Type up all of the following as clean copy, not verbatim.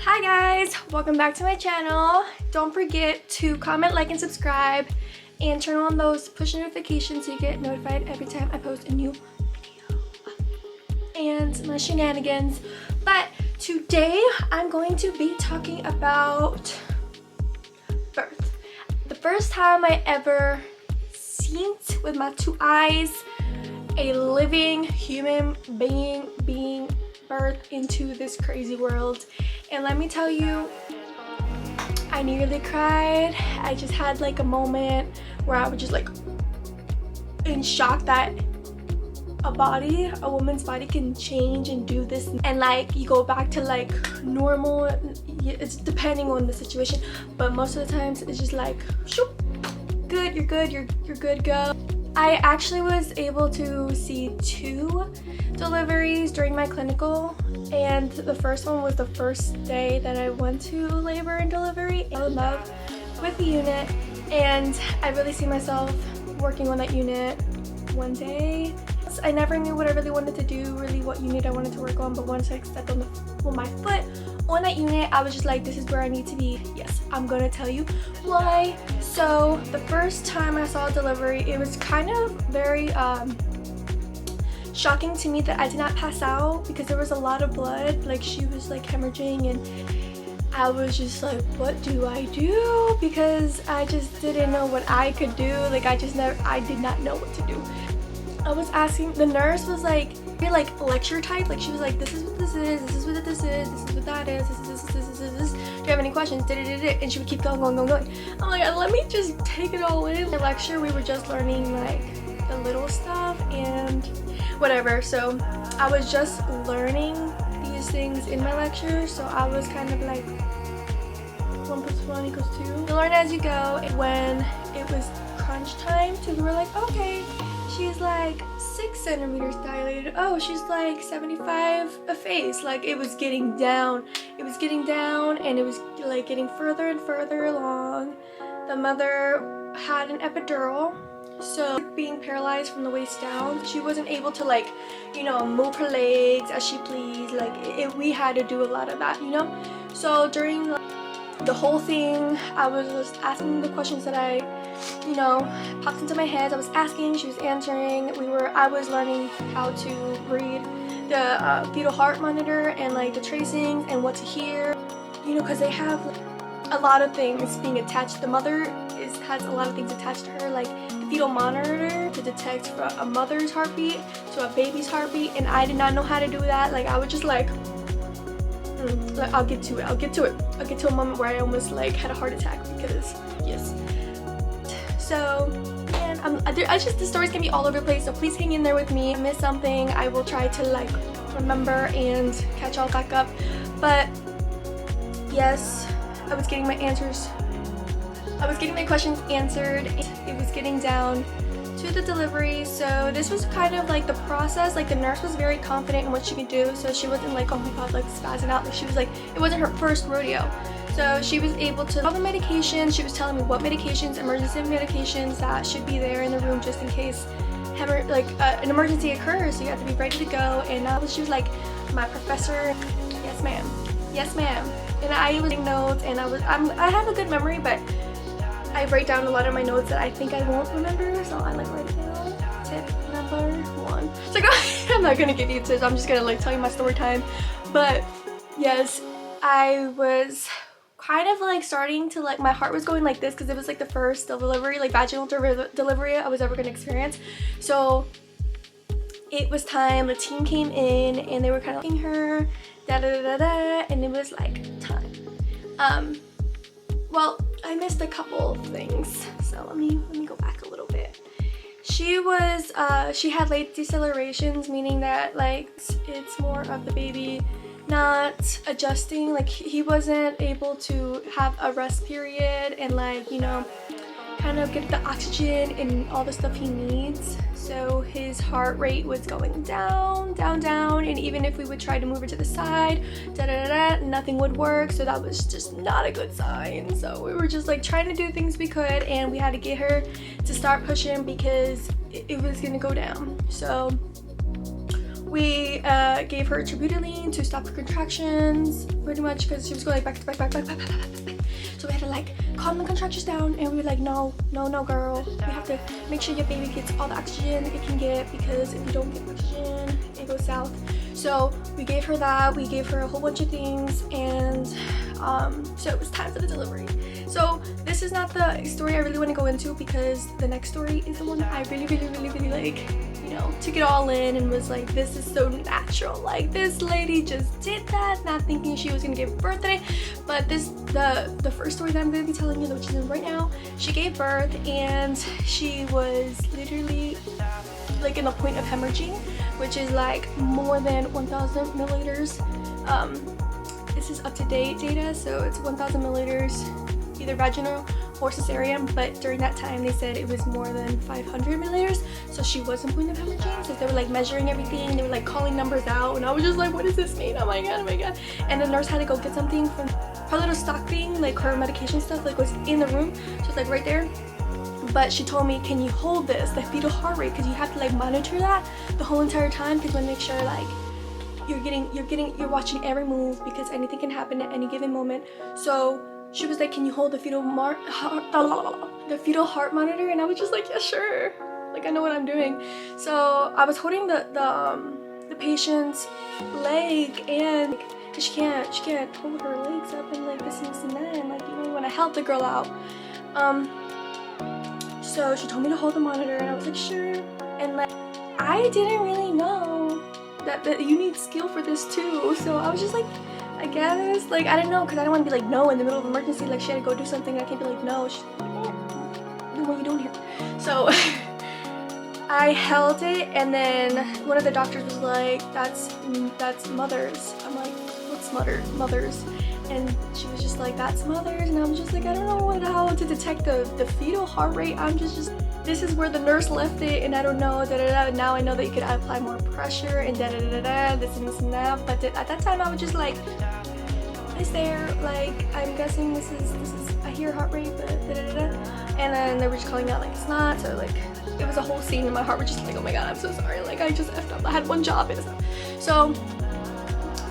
Hi guys, welcome back to my channel. Don't forget to comment, like, and subscribe, and turn on those push notifications so you get notified every time I post a new video and my shenanigans. But today I'm going to be talking about birth. The first time I ever seen with my two eyes a living human being being birthed into this crazy world. And let me tell you, I nearly cried. I just had like a moment where I was just like in shock that a woman's body can change and do this, and like you go back to like normal. It's depending on the situation, but most of the times it's just like shoop, good, you're good, you're good, go. I actually was able to see 2 deliveries during my clinical, and the first one was the first day that I went to labor and delivery. I fell in love with the unit, and I really see myself working on that unit one day. I never knew what I really wanted to do, really what unit I wanted to work on, but once I stepped on my foot on that unit, I was just like, this is where I need to be. Yes, I'm gonna tell you why. So the first time I saw a delivery, it was kind of very shocking to me that I did not pass out because there was a lot of blood. Like, she was like hemorrhaging, and I was just like, what do I do? Because I just didn't know what I could do. Like, I did not know what to do. I was asking, the nurse was like, you're like lecture type, like she was like, this is what this is, this is what this is, this is what that is, this. Do you have any questions? And she would keep going. I'm like, let me just take it all in. The lecture, we were just learning like the little stuff and whatever. So I was just learning these things in my lecture. So I was kind of like 1 + 1 = 2. You learn as you go. When it was crunch time, so we were like, okay, she's like 6 centimeters dilated. Oh, she's like 75 a face. Like, it was getting down. It was getting down, and it was like getting further and further along. The mother had an epidural, so being paralyzed from the waist down, she wasn't able to, like, you know, move her legs as she pleased. Like, we had to do a lot of that, you know. So during the whole thing, I was just asking the questions that I, you know, popped into my head. I was asking, she was answering. I was learning how to read the fetal heart monitor and like the tracings and what to hear, you know, because they have a lot of things being attached. The mother has a lot of things attached to her, like the fetal monitor to detect from a mother's heartbeat to a baby's heartbeat, and I did not know how to do that. Like, I was just like, I'll get to a moment where I almost like had a heart attack because yes. So, and the story's gonna be all over the place, so please hang in there with me. If I miss something, I will try to like remember and catch all back up. But yes, I was getting my questions answered. It was getting down to the delivery, so this was kind of like the process. Like, the nurse was very confident in what she could do, so she wasn't like, oh my god, like spazzing out. Like, she was like, it wasn't her first rodeo. So she was able to all the medications. She was telling me what medications, emergency medications that should be there in the room just in case an emergency occurs. So you have to be ready to go. And she was like, my professor, yes ma'am, yes ma'am. And I was taking notes, and I have a good memory, but I write down a lot of my notes that I think I won't remember. So I like write it down. Tip number 1. So I'm not gonna give you tips. I'm just gonna like tell you my story time. But yes, I was kind of like starting to like, my heart was going like this because it was like the first delivery, like vaginal delivery I was ever gonna experience. So it was time. The team came in and they were kind of looking her, and it was like time. Well, I missed a couple of things, so let me go back a little bit. She had late decelerations, meaning that like it's more of the baby not adjusting. Like, he wasn't able to have a rest period and like, you know, kind of get the oxygen and all the stuff he needs. So his heart rate was going down, and even if we would try to move her to the side, nothing would work. So that was just not a good sign. So we were just like trying to do things we could, and we had to get her to start pushing because it was gonna go down. So we we gave her terbutaline to stop her contractions, pretty much, because she was going like back. So we had to like calm the contractions down, and we were like, no girl, we have to make sure your baby gets all the oxygen it can get, because if you don't get oxygen, it goes south. So we gave her that, we gave her a whole bunch of things, and so it was time for the delivery. So this is not the story I really want to go into, because the next story is the one I really like, you know, took it all in and was like, this is so natural. Like, this lady just did that, not thinking she was gonna give birth today. But the first story that I'm gonna be telling you, which is right now, she gave birth and she was literally like in the point of hemorrhaging, which is like more than 1,000 milliliters. This is up-to-date data, so it's 1,000 milliliters, either vaginal or cesarean, but during that time they said it was more than 500 milliliters, so she was in point of hemorrhaging. So they were like measuring everything, they were like calling numbers out, and I was just like, what does this mean? Oh my god. And the nurse had to go get something from her little stock thing, like her medication stuff, like was in the room, so it's like right there. But she told me, can you hold this, the fetal heart rate, because you have to like monitor that the whole entire time, because we want to make sure like you're watching every move, because anything can happen at any given moment. So she was like, can you hold the fetal heart monitor? And I was just like, yeah, sure, like I know what I'm doing. So I was holding the patient's leg, and she can't hold her legs up and like this and that, and like, you know, when I helped the girl out, so she told me to hold the monitor, and I was like, sure. And like, I didn't really know that you need skill for this too, so I was just like, I guess, like, I don't know, because I don't want to be like, no, in the middle of emergency, like she had to go do something, I can't be like, no. She's like, oh, what are you doing here? So I held it, and then one of the doctors was like, that's mother's. I'm like, what's mother's? And she was just like, that's mother's. And I was just like, I don't know how to detect the fetal heart rate. I'm just this is where the nurse left it, and I don't know, now I know that you could apply more pressure and this and that. But at that time I was just like, is there, like, I'm guessing this is I hear heart rate, but and then they were just calling out like it's not. So like, it was a whole scene, and my heart was just like, oh my god, I'm so sorry, like I just effed up, I had one job and stuff. So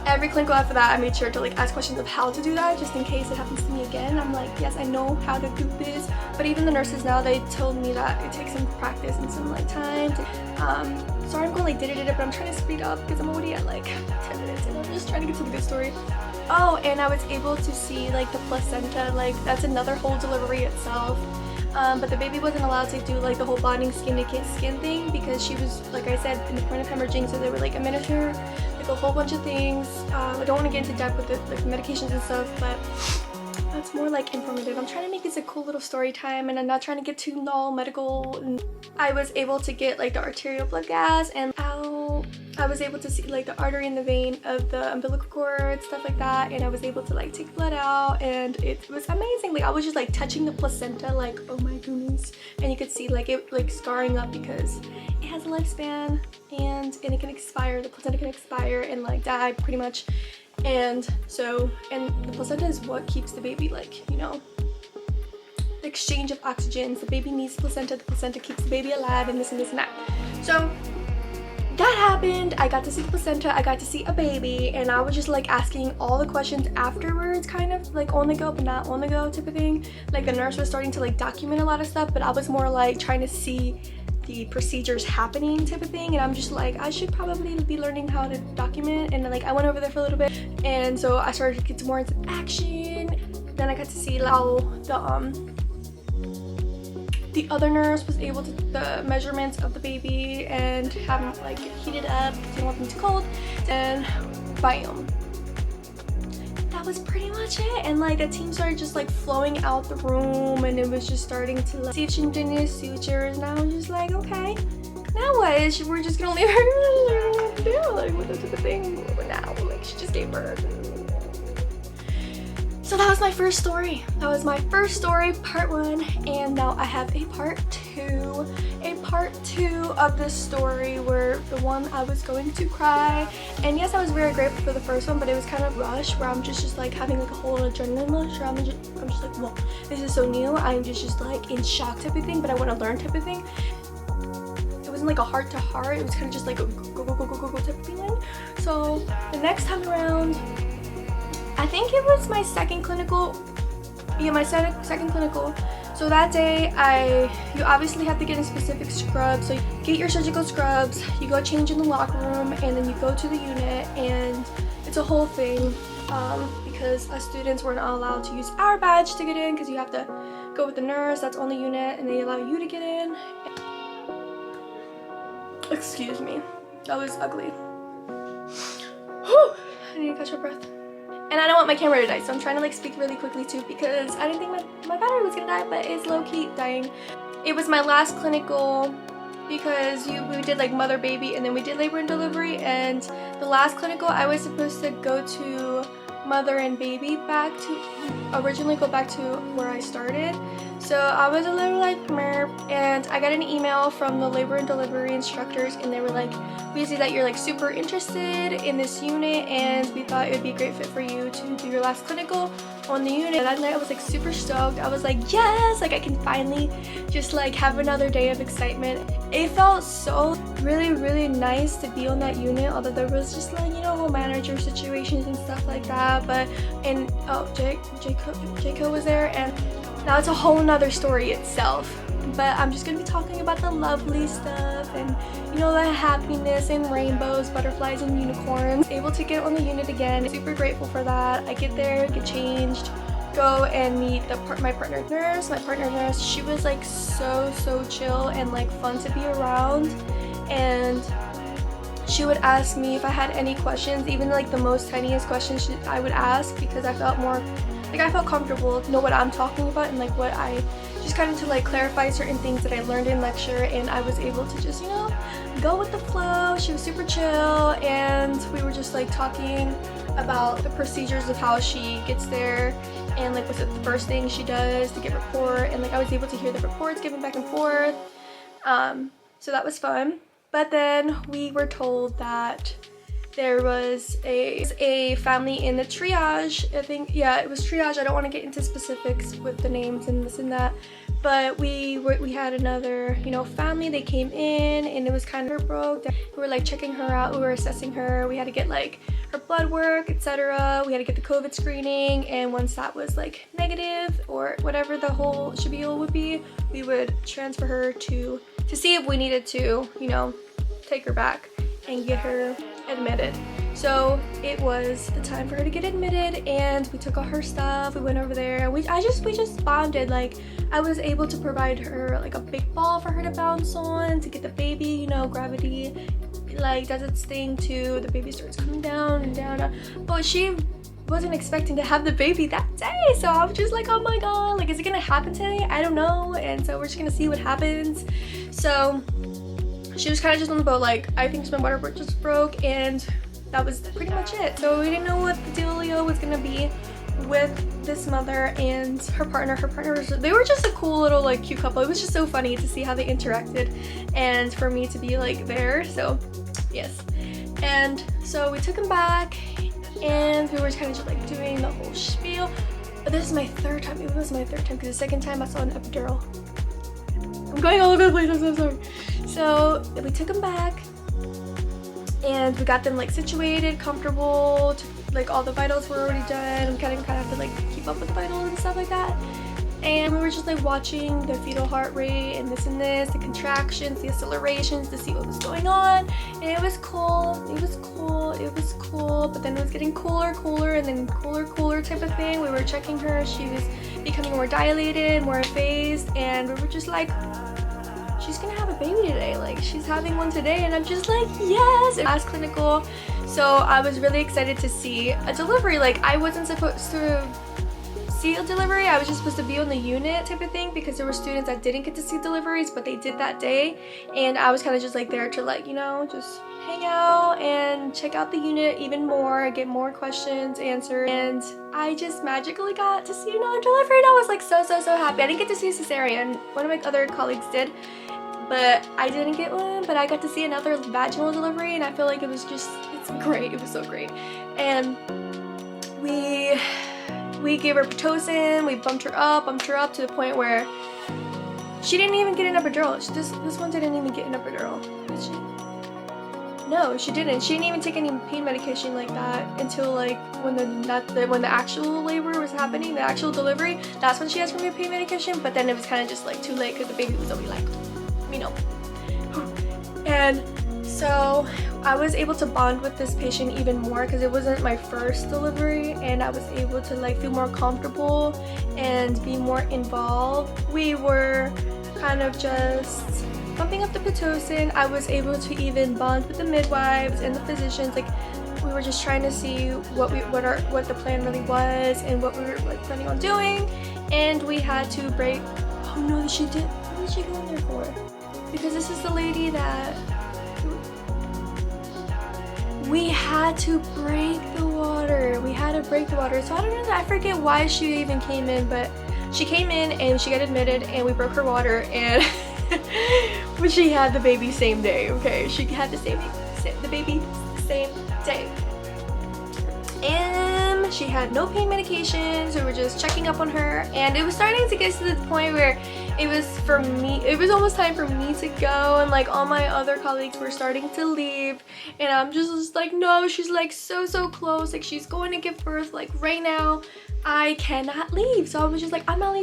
every clinical after that, I made sure to like ask questions of how to do that, just in case it happens to me again. I'm like, yes, I know how to do this. But even the nurses now, they told me that it takes some practice and some like time to, sorry I'm going like but I'm trying to speed up because I'm already at like 10 minutes and I'm just trying to get to the good story. Oh, and I was able to see like the placenta, like that's another whole delivery itself. But the baby wasn't allowed to do like the whole bonding skin to skin thing, because she was, like I said, in the point of hemorrhaging, so they were like administer like a whole bunch of things. I don't want to get into depth with the like medications and stuff, but that's more like informative. I'm trying to make this a cool little story time, and I'm not trying to get too all medical. I was able to get like the arterial blood gas, and I was able to see like the artery and the vein of the umbilical cord, stuff like that, and I was able to like take blood out, and it was amazing. Like I was just like touching the placenta, like, oh my goodness, and you could see like it like scarring up, because it has a lifespan, and it can expire. The placenta can expire and like die pretty much. And so, and the placenta is what keeps the baby, like, you know, the exchange of oxygens. The baby needs the placenta keeps the baby alive, and this and that. So that happened. I got to see the placenta, I got to see a baby, and I was just like asking all the questions afterwards, kind of like on the go but not on the go type of thing. Like the nurse was starting to like document a lot of stuff, but I was more like trying to see the procedures happening type of thing, and I'm just like, I should probably be learning how to document. And then like I went over there for a little bit, and so I started to get more into action. Then I got to see how the other nurse was able to the measurements of the baby and have them like heat it up because you don't want them too cold, and bam, that was pretty much it. And like the team started just like flowing out the room, and it was just starting to like see if she needed any sutures, and I was just like, okay, now what? We're just gonna leave her to do, like what the thing. But now like she just gave birth. So that was my first story. That was my first story, part 1, and now I have a part 2. A part 2 of this story, where the one I was going to cry. And yes, I was very grateful for the first one, but it was kind of rushed, where I'm just like having like a whole adrenaline rush, where I'm just like, whoa, this is so new. I'm just like in shock type of thing, but I want to learn type of thing. It wasn't like a heart to heart, it was kind of just like a go type of feeling. So the next time around, I think it was my second clinical. Yeah, my second clinical. So that day, you obviously have to get in specific scrubs. So you get your surgical scrubs, you go change in the locker room, and then you go to the unit, and it's a whole thing because us students were not allowed to use our badge to get in because you have to go with the nurse that's on the unit and they allow you to get in. Excuse me, that was ugly. Whew, I need to catch my breath. And I don't want my camera to die, so I'm trying to like speak really quickly too because I didn't think my battery was gonna die, but it's low-key dying. It was my last clinical because we did like mother baby and then we did labor and delivery, and the last clinical I was supposed to go to mother and baby originally go back to where I started. So I was a little like merp, and I got an email from the labor and delivery instructors, and they were like, we see that you're like super interested in this unit and we thought it would be a great fit for you to do your last clinical on the unit. That night I was like super stoked. I was like, yes, like I can finally just like have another day of excitement. It felt so really nice to be on that unit, although there was just like, you know, whole manager situations and stuff like that. But and oh, Jacob was there, and now it's a whole nother story itself. But I'm just gonna be talking about the lovely stuff and, you know, the happiness and rainbows, butterflies and unicorns. Able to get on the unit again, super grateful for that. I get there, get changed, go and meet my partner nurse. My partner nurse, she was like so chill and like fun to be around, and she would ask me if I had any questions, even like the most tiniest questions I would ask, because I felt more like I felt comfortable to know what I'm talking about and like what I just kind of to like clarify certain things that I learned in lecture, and I was able to just, you know, go with the flow. She was super chill, and we were just like talking about the procedures of how she gets there and like what's the first thing she does to get report, and like I was able to hear the reports given back and forth. So that was fun. But then we were told that there was a family in the triage. I think, yeah, it was triage. I don't want to get into specifics with the names and this and that, but we had another, you know, family. They came in and it was kind of broke. We were like checking her out. We were assessing her. We had to get like her blood work, etc. We had to get the COVID screening, and once that was like negative or whatever the whole spiel would be, we would transfer her to see if we needed to, you know, take her back and get her admitted. So it was the time for her to get admitted, and we took all her stuff. We went over there and we just bonded. Like I was able to provide her like a big ball for her to bounce on to get the baby, you know, gravity like does its thing too. The baby starts coming down and down, but she wasn't expecting to have the baby that day. So I was just like, oh my god, like is it gonna happen today? I don't know. And so we're just gonna see what happens. So she was kind of just on the boat, like I think my water just broke, and that was pretty much it. So we didn't know what the dealio was gonna be with this mother and her partner. They were just a cool little like cute couple. It was just so funny to see how they interacted and for me to be like there. So yes, and so we took him back and we were kind of just like doing the whole spiel. But this is my third time. It was my third time because the second time I saw an epidural. I'm going all over the place, I'm so sorry. So we took them back and we got them like situated, comfortable, like all the vitals were already done. We kind of have to like keep up with the vitals and stuff like that. And we were just like watching the fetal heart rate and this, the contractions, the accelerations to see what was going on. And it was cool, but then it was getting cooler and then cooler type of thing. We were checking her, she was becoming more dilated, more phased, and we were just like, she's gonna have a baby today, like she's having one today. And I'm just like, yes. Last clinical, so I was really excited to see a delivery. Like I wasn't supposed to see a delivery, I was just supposed to be on the unit type of thing, because there were students that didn't get to see deliveries but they did that day, and I was kind of just like there to like, you know, just hang out and check out the unit even more, get more questions answered. And I just magically got to see another delivery, and I was like so happy. I didn't get to see a cesarean, one of my other colleagues did, but I didn't get one. But I got to see another vaginal delivery, and I feel like it was just, it's great, it was so great. And we gave her Pitocin, we bumped her up to the point where she didn't even get an epidural. This one didn't even get an epidural, did she? No, she didn't. She didn't even take any pain medication like that until like when the actual labor was happening, the actual delivery. That's when she asked for me pain medication. But then it was kind of just like too late because the baby was already like, you know. And so I was able to bond with this patient even more because it wasn't my first delivery, and I was able to like feel more comfortable and be more involved. We were kind of just bumping up the Pitocin. I was able to even bond with the midwives and the physicians. Like, we were just trying to see what the plan really was and what we were like planning on doing. And we had to break. Oh no, she did. What did she go in there for? Because this is the lady that we had to break the water. We had to break the water. So I don't know. I forget why she even came in, but she came in and she got admitted, and we broke her water, and but she had the baby same day. Okay, she had the baby same day, and she had no pain medication, so we were just checking up on her. And it was starting to get to the point where it was almost time for me to go, and like all my other colleagues were starting to leave, and I'm just like, no, she's like so close, like she's going to give birth like right now. I cannot leave. So I was just like, I'm not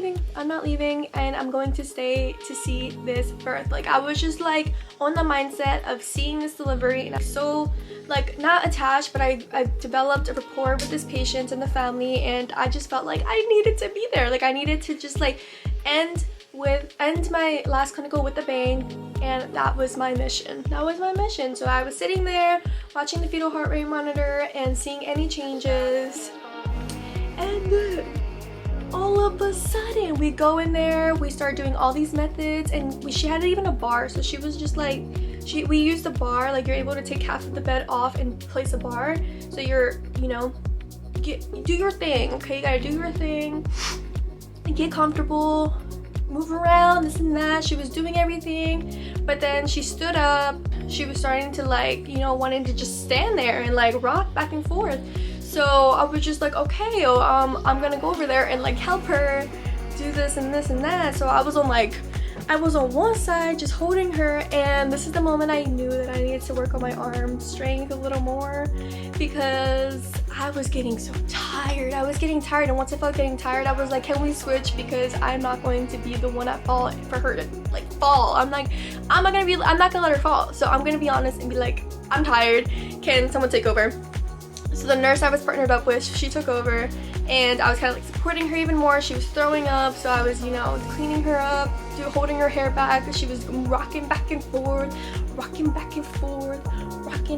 leaving, and I'm going to stay to see this birth. Like, I was just like on the mindset of seeing this delivery, and I'm so like not attached, but I developed a rapport with this patient and the family, and I just felt like I needed to be there. Like, I needed to just like end my last clinical with a bang, and that was my mission. So I was sitting there watching the fetal heart rate monitor and seeing any changes. And then all of a sudden we go in there, we start doing all these methods, and she had even a bar. So she was just like, we used a bar, like you're able to take half of the bed off and place a bar. So you're, you know, do your thing, okay? You gotta do your thing, get comfortable, move around, this and that. She was doing everything, but then she stood up. She was starting to like, you know, wanting to just stand there and like rock back and forth. So I was just like, okay, I'm gonna go over there and like help her do this and this and that. So I was on one side just holding her, and this is the moment I knew that I needed to work on my arm strength a little more, because I was getting so tired. And once I felt getting tired, I was like, can we switch, because I'm not going to be the one at fault for her to like fall. I'm not gonna let her fall. So I'm gonna be honest and be like, I'm tired, can someone take over? So the nurse I was partnered up with, she took over, and I was kind of like supporting her even more. She was throwing up, so I was, you know, cleaning her up, holding her hair back. She was rocking back and forth, rocking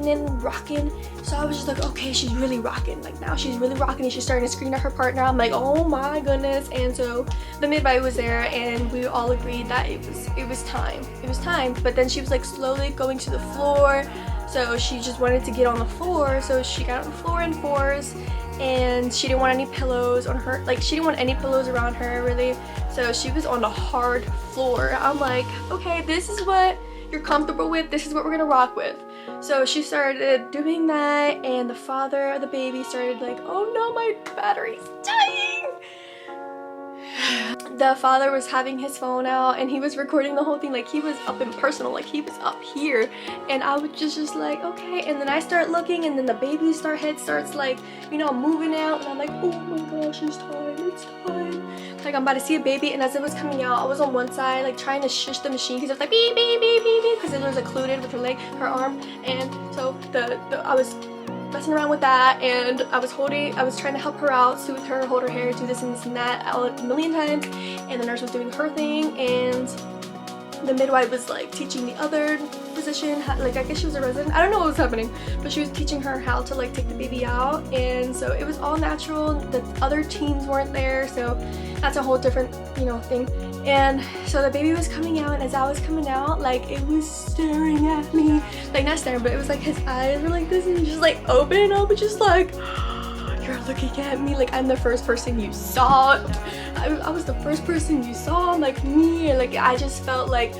and rocking. So I was just like, okay, she's really rocking. Like, now she's really rocking, and she's starting to scream at her partner. I'm like, oh my goodness. And so the midwife was there, and we all agreed that it was time. But then she was like slowly going to the floor. So she just wanted to get on the floor, so she got on the floor in force, and she didn't want any pillows on her, like she didn't want any pillows around her really, so she was on the hard floor. I'm like, okay, this is what you're comfortable with, this is what we're gonna rock with. So she started doing that, and the father of the baby started like, oh no, my battery's dying. The father was having his phone out, and he was recording the whole thing. Like, he was up in personal, like he was up here, and I was just like, okay. And then I start looking, and then the baby's head starts like, you know, moving out, and I'm like, oh my gosh, it's time. Like, I'm about to see a baby. And as it was coming out, I was on one side like trying to shush the machine, because it was like beep beep beep beep beep, because it was occluded with her arm. And so I was messing around with that, and I was trying to help her out, soothe her, hold her hair, do this and that a million times. And the nurse was doing her thing, and the midwife was like teaching the other physician how, like, I guess she was a resident, I don't know what was happening, but she was teaching her how to like take the baby out. And so it was all natural. The other teens weren't there, so that's a whole different, you know, thing. And so the baby was coming out, and as I was coming out, like, it was staring at me, like, not staring, but it was like his eyes were like this, and just like open up, just like, you're looking at me, like I'm the first person you saw. I was the first person you saw, like me. And like, I just felt like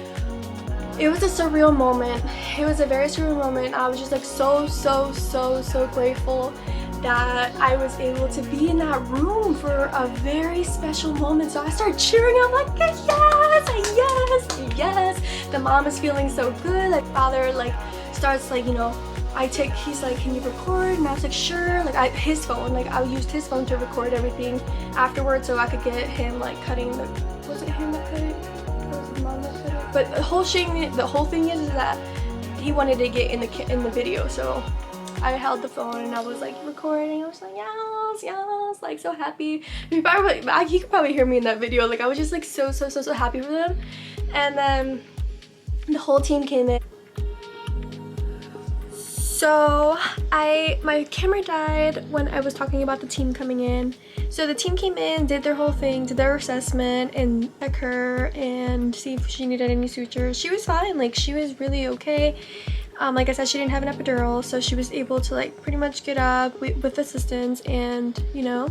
it was a surreal moment. It was a very surreal moment. I was just like so grateful that I was able to be in that room for a very special moment. So I started cheering. I'm like, yes. The mom is feeling so good. Like, father like starts like, you know, he's like, can you record? And I was like, sure. Like his phone, like I used his phone to record everything afterwards so I could get him like cutting the, was it him that cut it? Or was it mom that cut it? But the whole thing is that he wanted to get in the video, so I held the phone and I was like recording. I was like, yes, yes, like so happy. You could probably hear me in that video. Like I was just like so happy for them. And then the whole team came in. So my camera died when I was talking about the team coming in. So the team came in, did their whole thing, did their assessment, and check her and see if she needed any sutures. She was fine, like she was really okay. Like I said, she didn't have an epidural, so she was able to like pretty much get up with assistance and, you know,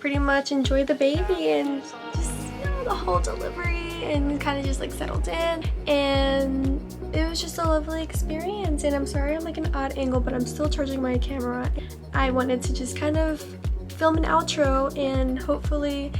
pretty much enjoy the baby and just, you know, the whole delivery, and kind of just like settled in. And it was just a lovely experience. And I'm sorry I'm like an odd angle, but I'm still charging my camera. I wanted to just kind of film an outro, and hopefully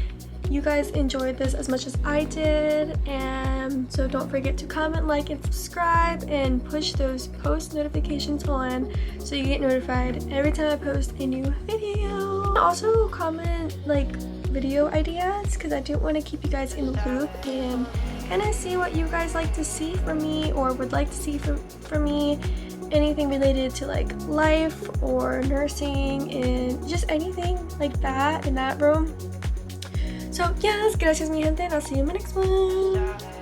you guys enjoyed this as much as I did. And so don't forget to comment, like, and subscribe, and push those post notifications on so you get notified every time I post a new video. Also comment like video ideas, because I do want to keep you guys in the loop and kind of see what you guys like to see from me or would like to see from me. Anything related to like life or nursing and just anything like that in that room. So yes, gracias mi gente, and I'll see you in my next one.